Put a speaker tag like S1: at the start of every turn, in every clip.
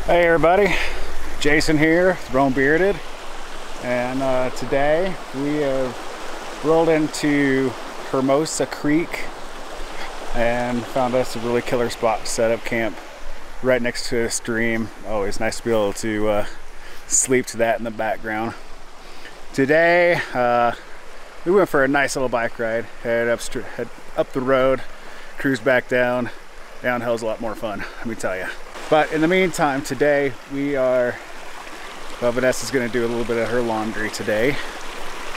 S1: Hey everybody, Jason here, Throne Bearded, and today we have rolled into Hermosa Creek and found us a really killer spot to set up camp right next to a stream. Always nice to be able to sleep to that in the background. Today we went for a nice little bike ride, head up the road, cruise back down. Downhill's a lot more fun, let me tell you. But in the meantime, today Vanessa's gonna do a little bit of her laundry today.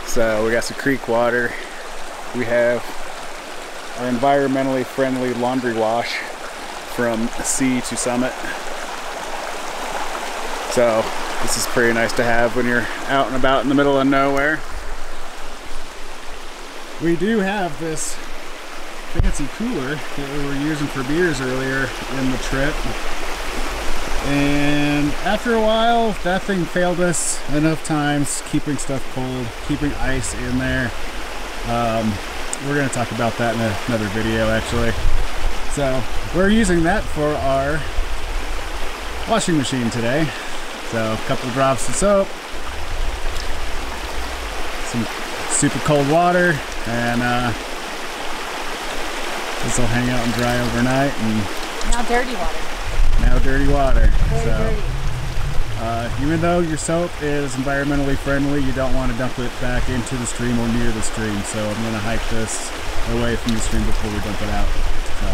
S1: So we got some creek water. We have our environmentally friendly laundry wash from sea to summit. So this is pretty nice to have when you're out and about in the middle of nowhere. We do have this fancy cooler that we were using for beers earlier in the trip. And after a while, that thing failed us enough times, keeping stuff cold, keeping ice in there. We're going to talk about that in another video, actually. So we're using that for our washing machine today. So a couple drops of soap, some super cold water, and this will hang out and dry overnight. And
S2: now dirty water.
S1: Now dirty water.
S2: Very dirty.
S1: Even though your soap is environmentally friendly, you don't want to dump it back into the stream or near the stream. So I'm going to hike this away from the stream before we dump it out. So,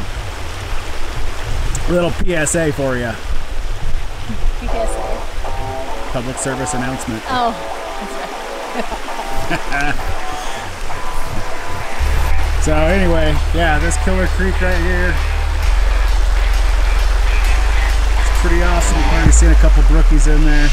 S1: a little PSA for you.
S2: PSA.
S1: Public service announcement.
S2: Oh, that's right.
S1: So anyway, yeah, this killer creek right here. Pretty awesome. I've already seen a couple brookies in there.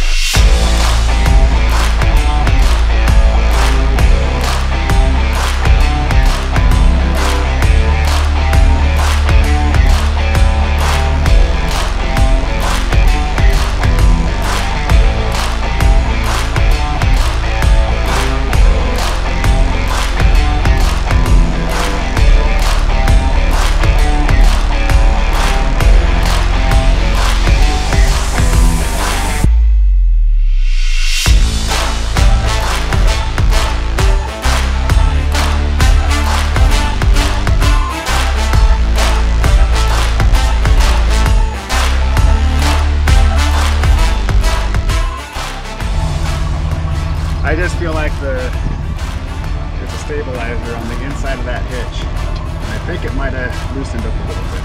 S1: I just feel like there's a stabilizer on the inside of that hitch. And I think it might have loosened up a little bit.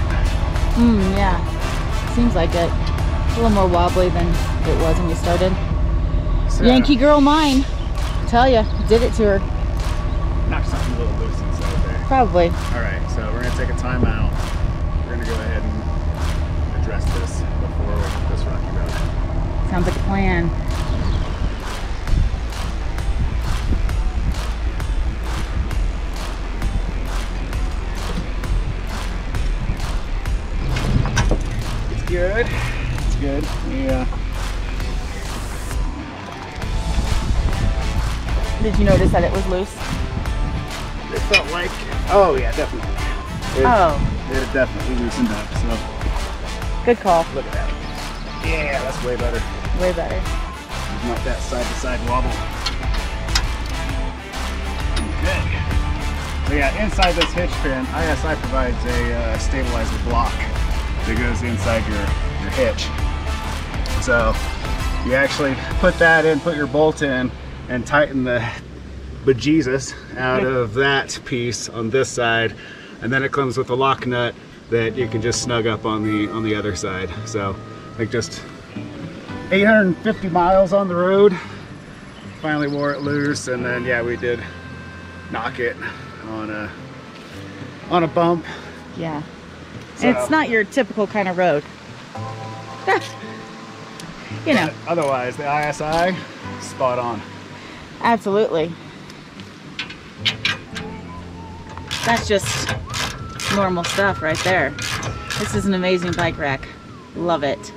S2: Yeah. Seems like it. A little more wobbly than it was when we started. So, Yankee girl mine. I tell ya, did it to her.
S1: Knocked something a little loose inside there.
S2: Probably.
S1: Alright, so we're going to take a time out. We're going to go ahead and address this before this rocky road.
S2: Sounds like a plan.
S1: Good. It's good. Yeah.
S2: Did you notice that it was loose?
S1: It felt like. Oh yeah, definitely. It definitely loosened up. So.
S2: Good call.
S1: Look at that. Yeah, that's way better.
S2: Way better.
S1: Not that side-to-side wobble. Okay. So yeah, inside this hitch pin, ISI provides a stabilizer block that goes inside your hitch. So you actually put that in, put your bolt in, and tighten the bejesus out of that piece on this side, and then it comes with a lock nut that you can just snug up on the other side. So like just 850 miles on the road, finally wore it loose, and then yeah, we did knock it on a bump.
S2: Yeah.
S1: So,
S2: it's not your typical kind of road. You know.
S1: Otherwise, the ISI, spot on.
S2: Absolutely. That's just normal stuff right there. This is an amazing bike rack. Love it.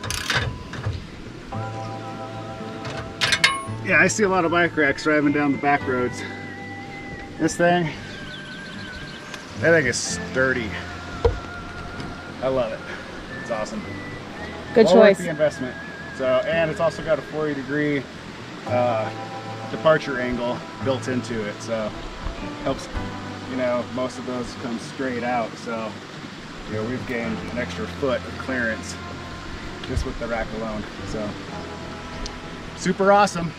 S1: Yeah, I see a lot of bike racks driving down the back roads. This thing, that thing is sturdy. I love it. It's awesome.
S2: Good
S1: Well worth
S2: choice.
S1: the investment. So, and it's also got a 40-degree departure angle built into it, so helps, you know, most of those come straight out. So, you know, we've gained an extra foot of clearance just with the rack alone. So, super awesome.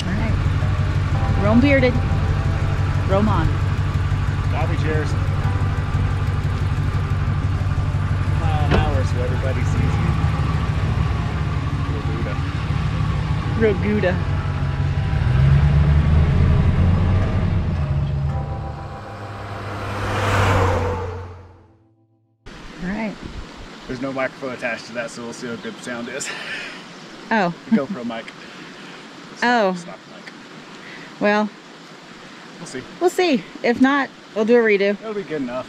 S2: All right, Rome bearded, Rome on.
S1: Bobby chairs. Mile an hour so everybody sees you. Real Gouda.
S2: Real Gouda. All right.
S1: There's no microphone attached to that, so we'll see how good the sound is.
S2: Oh.
S1: The GoPro mic. Stop mic.
S2: Well,
S1: We'll see.
S2: we'll see. If not, we'll do a redo.
S1: It'll be good enough.